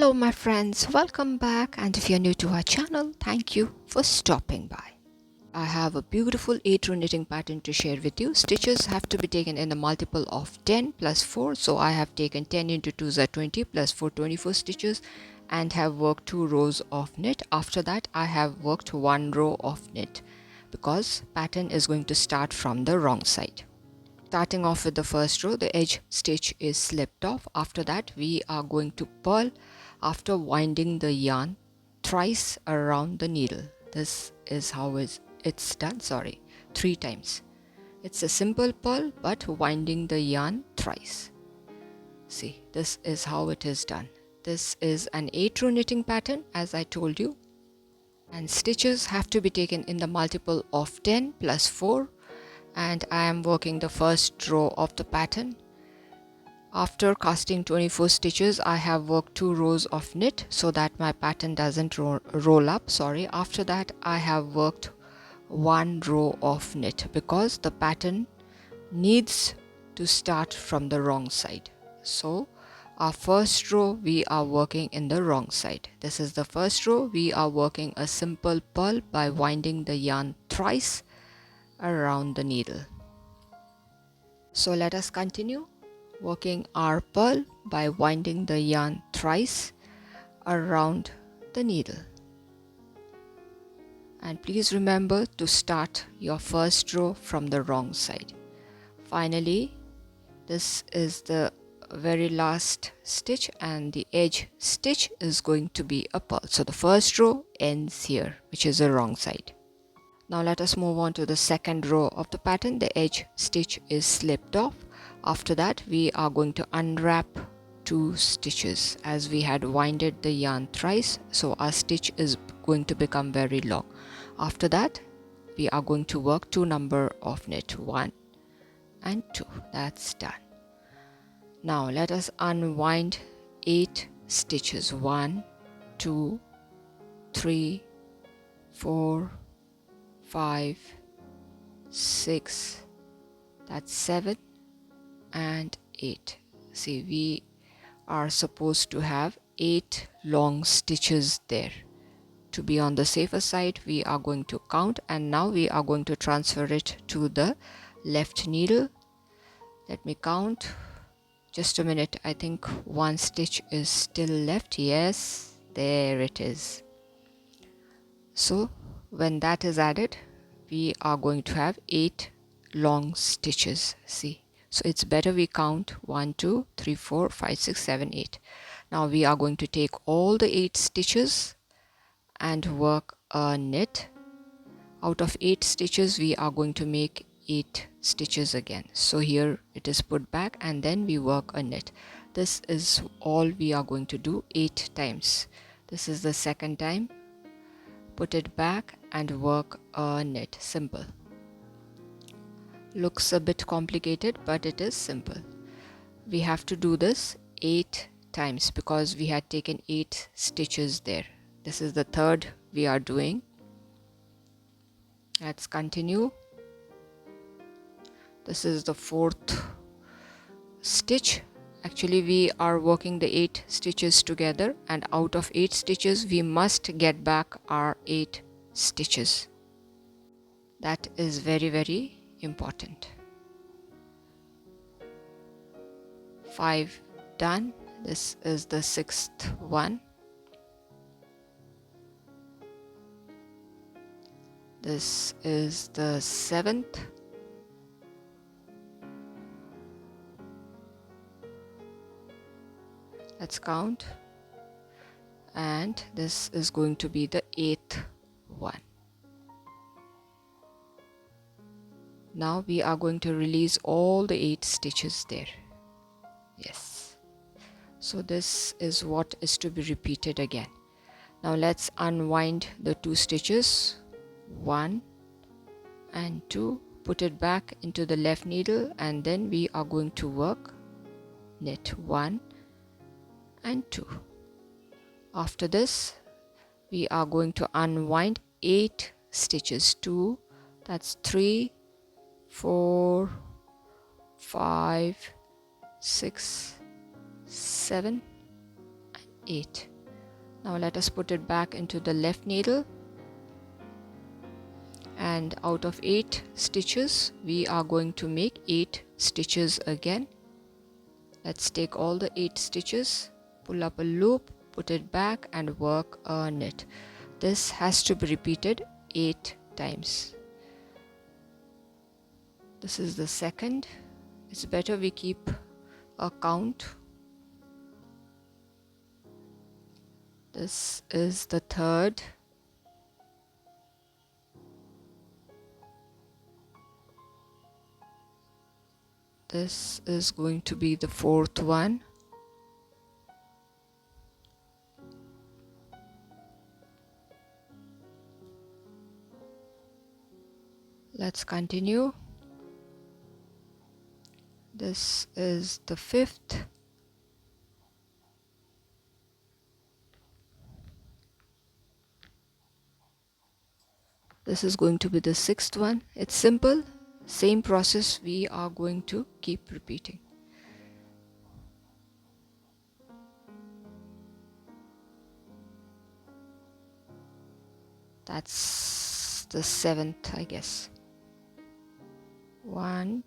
Hello my friends, welcome back, and if you're new to our channel, thank you for stopping by. I have a beautiful 8-row knitting pattern to share with you. Stitches have to be taken in a multiple of 10 plus 4, so I have taken 10 into 2 are 20 plus 4 24 stitches and have worked 2 rows of knit. After that I have worked 1 row of knit because pattern is going to start from the wrong side. Starting off with the first row, the edge stitch is slipped off. After that we are going to purl after winding the yarn thrice around the needle. This is how it's done, 3 times. It's a simple purl but winding the yarn thrice. See, this is how it is done. This is an 8-row knitting pattern as I told you, and stitches have to be taken in the multiple of 10 plus 4, and I am working the first row of the pattern. After casting 24 stitches, I have worked 2 rows of knit so that my pattern doesn't roll up. After that I have worked 1 row of knit because the pattern needs to start from the wrong side. So our first row we are working in the wrong side. This is the first row. We are working a simple purl by winding the yarn thrice around the needle. So let us continue working our purl by winding the yarn thrice around the needle. And please remember to start your first row from the wrong side. Finally, this is the very last stitch and the edge stitch is going to be a purl. So the first row ends here, which is the wrong side. Now let us move on to the second row of the pattern. The edge stitch is slipped off. After that we are going to unwrap 2 stitches as we had winded the yarn thrice, so our stitch is going to become very long. After that we are going to work 2 number of knit, 1 and 2. That's done. Now let us unwind 8 stitches, 1 2 3 4 5 6, that's 7 and 8. See, we are supposed to have 8 long stitches there. To be on the safer side we are going to count, and now we are going to transfer it to the left needle. Let me count. Just a minute, I think 1 stitch is still left. Yes, there it is. So when that is added we are going to have 8 long stitches. See, so it's better we count 1 2 3 4 5 6 7 8. Now we are going to take all the 8 stitches and work a knit. Out of 8 stitches we are going to make 8 stitches again. So here it is put back and then we work a knit. This is all we are going to do 8 times. This is the second time. Put it back and work a knit. Simple. Looks a bit complicated but it is simple. We have to do this 8 times because we had taken 8 stitches there. This is the third we are doing. Let's continue. This is the 4th stitch. Actually we are working the 8 stitches together, and out of 8 stitches we must get back our 8 stitches. That is very, very important. 5 done. This is the 6th one. This is the 7th. Let's count. And this is going to be the 8th one. Now we are going to release all the 8 stitches there. Yes. So this is what is to be repeated again. Now let's unwind the 2 stitches, 1 and 2, put it back into the left needle, and then we are going to work knit 1 and 2. After this we are going to unwind 8 stitches, 2, that's 3 4 5 6 7 and 8. Now let us put it back into the left needle, and out of 8 stitches we are going to make 8 stitches again. Let's take all the 8 stitches, pull up a loop, put it back and work a knit. This has to be repeated 8 times. This is the second. It's better we keep a count. This is the third. This is going to be the fourth one. Let's continue. This is the fifth. This is going to be the sixth one. It's simple. Same process we are going to keep repeating. That's the seventh, I guess. 1,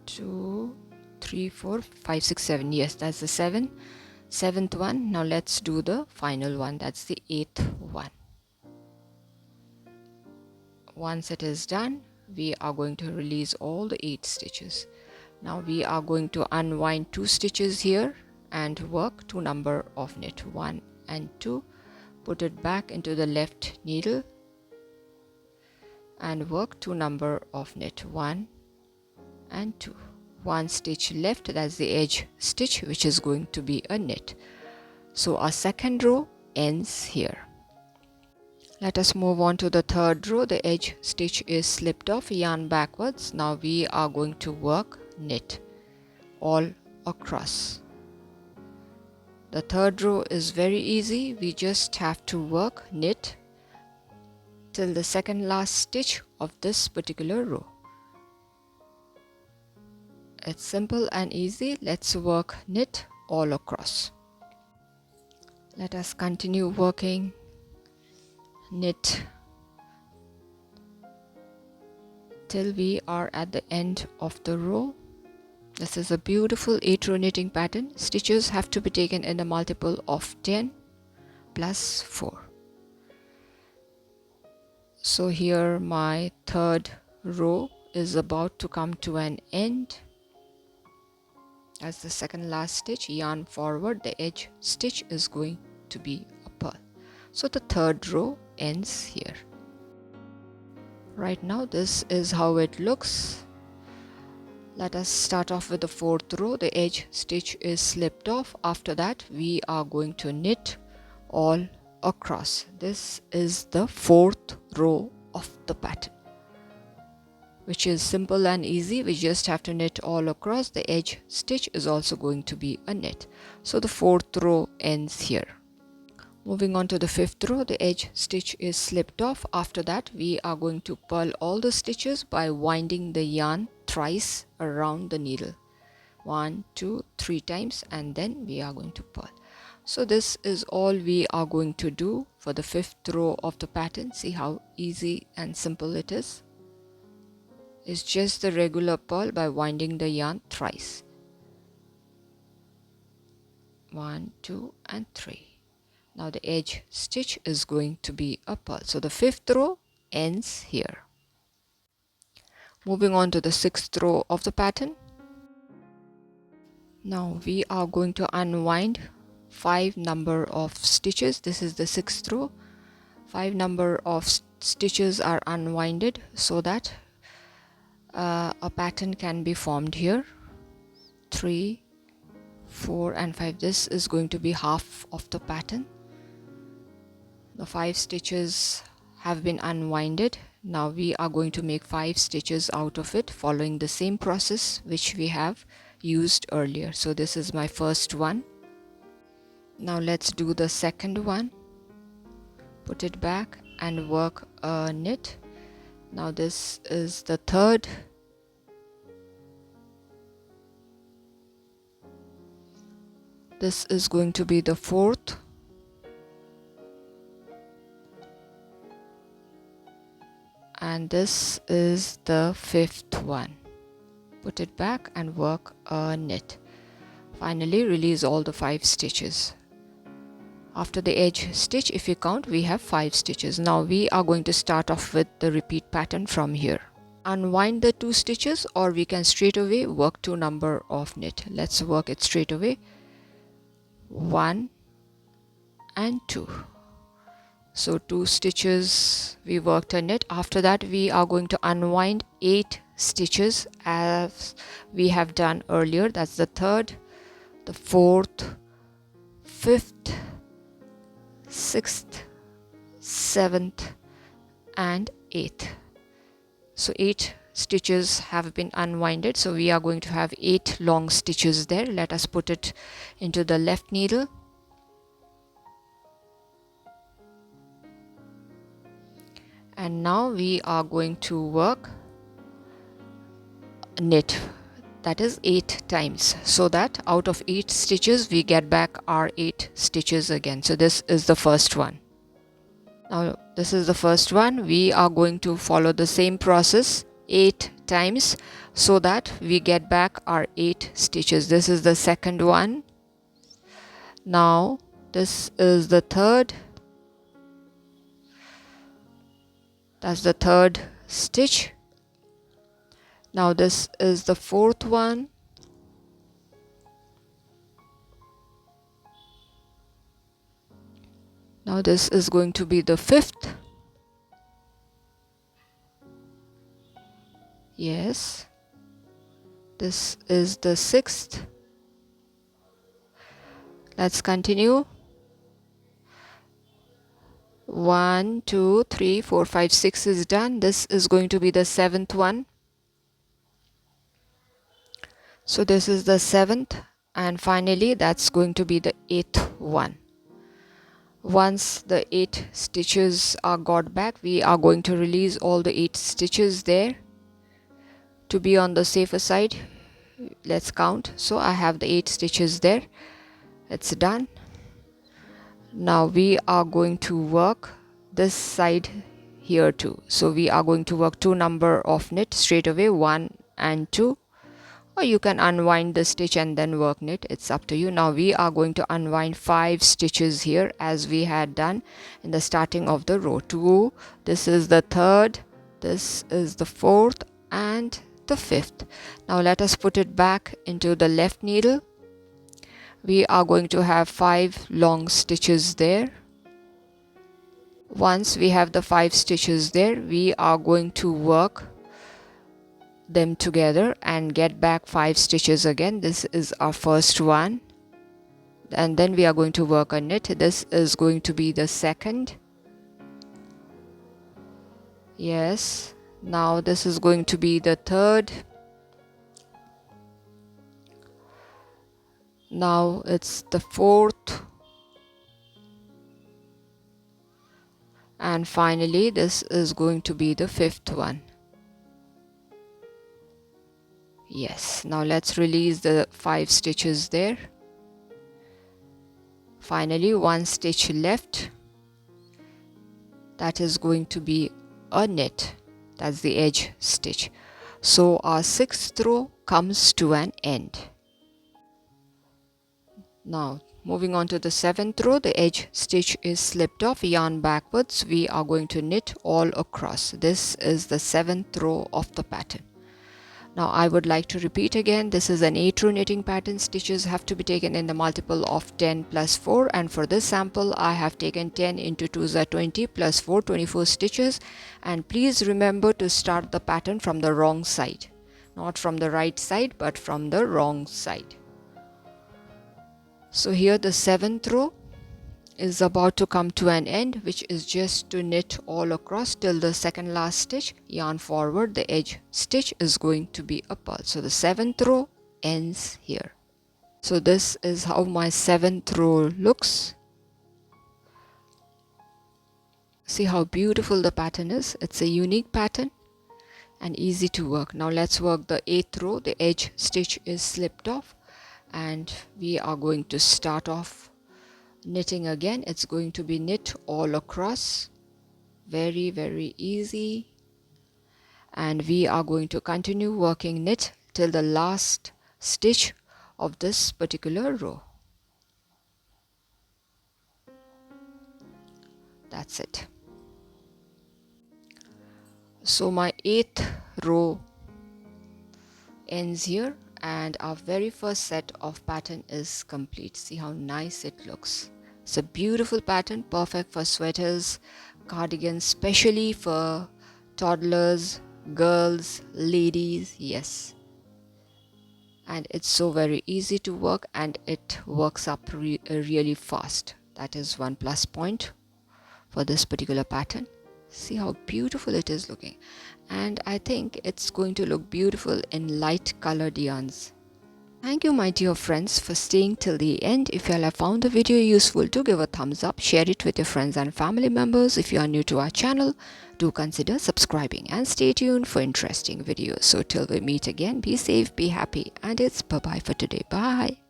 2, 3, 4, 5, 6, 7. Yes, that's the seventh one. Now let's do the final one. That's the 8th one. Once it is done, we are going to release all the 8 stitches. Now we are going to unwind 2 stitches here and work 2 number of knit, 1 and 2. Put it back into the left needle and work 2 number of knit, 1 and 2. 1 stitch left, that's the edge stitch, which is going to be a knit. So our second row ends here. Let us move on to the third row. The edge stitch is slipped off, yarn backwards. Now we are going to work knit all across. The third row is very easy. We just have to work knit till the second last stitch of this particular row. It's simple and easy. Let's work knit all across. Let us continue working knit till we are at the end of the row. This is a beautiful 8 row knitting pattern. Stitches have to be taken in a multiple of 10 plus 4. So here my third row is about to come to an end. As the second last stitch, yarn forward, the edge stitch is going to be a purl. So the third row ends here. Right now this is how it looks. Let us start off with the fourth row. The edge stitch is slipped off. After that we are going to knit all across. This is the fourth row of the pattern, which is simple and easy. We just have to knit all across. The edge stitch is also going to be a knit. So the fourth row ends here. Moving on to the fifth row, the edge stitch is slipped off. After that we are going to purl all the stitches by winding the yarn thrice around the needle. 1, 2, 3 times, and then we are going to purl. So this is all we are going to do for the fifth row of the pattern. See how easy and simple it is. It's just the regular purl by winding the yarn thrice. 1, 2 and 3. Now the edge stitch is going to be a purl. So the fifth row ends here. Moving on to the sixth row of the pattern. Now we are going to unwind 5 number of stitches. This is the sixth row. 5 number of stitches are unwinded so that a pattern can be formed here. 3, 4 and 5. This is going to be half of the pattern. The 5 stitches have been unwinded. Now we are going to make 5 stitches out of it, following the same process which we have used earlier. So this is my first one. Now let's do the second one. Put it back and work a knit. Now this is the third. This is going to be the fourth. and this is the 5th one. Put it back and work a knit. Finally release all the 5 stitches. After the edge stitch, if you count, we have 5 stitches. Now we are going to start off with the repeat pattern from here. Unwind the 2 stitches, or we can straight away work 2 number of knit. Let's work it straight away. 1 and 2. So 2 stitches we worked a knit. After that we are going to unwind 8 stitches as we have done earlier. That's the 3rd, the 4th, 5th, 6th, 7th and 8th. So 8 stitches have been unwinded, so we are going to have 8 long stitches there. Let us put it into the left needle. And now we are going to work knit, that is 8 times, so that out of 8 stitches we get back our 8 stitches again. So this is the first one. Now this is the first one. We are going to follow the same process 8 times so that we get back our 8 stitches. This is the second one. Now this is the third. That's the third stitch. Now this is the fourth one. Now this is going to be the fifth. Yes. This is the sixth. Let's continue. 1, 2, 3, 4, 5, 6 is done. This is going to be the seventh one. So this is the seventh, and finally that's going to be the 8th one. Once the 8 stitches are got back, we are going to release all the 8 stitches there. To be on the safer side, let's count. So I have the 8 stitches there. It's done. Now we are going to work this side here too. So we are going to work 2 number of knit straight away, 1 and 2. Or you can unwind the stitch and then work knit, it's up to you. Now we are going to unwind 5 stitches here as we had done in the starting of the row. 2, this is the third, this is the fourth and the fifth. Now let us put it back into the left needle. We are going to have 5 long stitches there. Once we have the 5 stitches there, we are going to work them together and get back 5 stitches again. This is our first one, and then we are going to work a knit. This is going to be the second. Yes. Now this is going to be the third. Now it's the fourth, and finally this is going to be the fifth one. Yes, now let's release the 5 stitches there. Finally 1 stitch left. That is going to be a knit. That's the edge stitch. So our 6th row comes to an end. Now moving on to the 7th row, the edge stitch is slipped off, yarn backwards. We are going to knit all across. This is the 7th row of the pattern. Now I would like to repeat again, this is an 8 row knitting pattern. Stitches have to be taken in the multiple of 10 plus 4, and for this sample I have taken 10 into 2s are 20 plus 4, 24 stitches. And please remember to start the pattern from the wrong side, not from the right side but from the wrong side. So here the 7th row is about to come to an end, which is just to knit all across till the second last stitch, yarn forward. The edge stitch is going to be a purl. So the 7th row ends here. So this is how my 7th row looks. See how beautiful the pattern is. It's a unique pattern and easy to work. Now let's work the 8th row. The edge stitch is slipped off and we are going to start off knitting again. It's going to be knit all across. Very, very easy. and we are going to continue working knit till the last stitch of this particular row. That's it. So my 8th row ends here, and our very first set of pattern is complete. See how nice it looks. It's a beautiful pattern, perfect for sweaters, cardigans, especially for toddlers, girls, ladies. Yes, and it's so very easy to work, and it works up really fast. That is one plus point for this particular pattern. See how beautiful it is looking, and I think it's going to look beautiful in light colored yarns. Thank you, my dear friends, for staying till the end. If you all have found the video useful, do give a thumbs up, share it with your friends and family members. If you are new to our channel, do consider subscribing and stay tuned for interesting videos. So till we meet again, be safe, be happy, and it's bye bye for today. Bye.